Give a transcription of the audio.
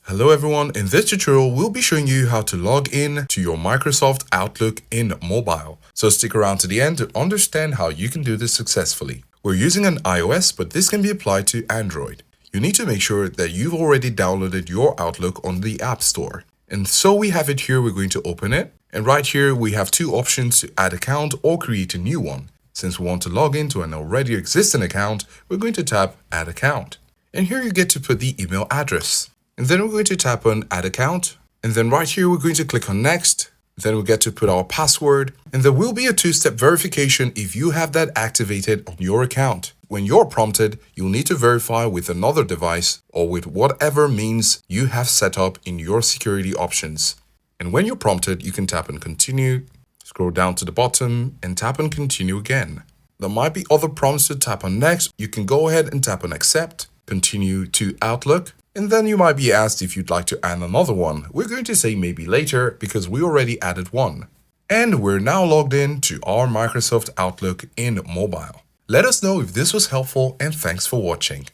Hello everyone, in this tutorial we'll be showing you how to log in to your Microsoft Outlook in mobile. So stick around to the end to understand how you can do this successfully. We're using an iOS, but this can be applied to Android. You need to make sure that you've already downloaded your Outlook on the App Store. And so we have it here, we're going to open it. And right here we have two options to add account or create a new one. Since we want to log into an already existing account, we're going to tap Add Account. And here you get to put the email address. And then we're going to tap on Add Account. And then right here, we're going to click on Next. Then we get to put our password. And there will be a two-step verification if you have that activated on your account. When you're prompted, you'll need to verify with another device or with whatever means you have set up in your security options. And when you're prompted, you can tap on Continue, scroll down to the bottom and tap on Continue again. There might be other prompts to tap on Next. You can go ahead and tap on Accept, Continue to Outlook. And then you might be asked if you'd like to add another one. We're going to say maybe later because we already added one. And we're now logged in to our Microsoft Outlook in mobile. Let us know if this was helpful and thanks for watching.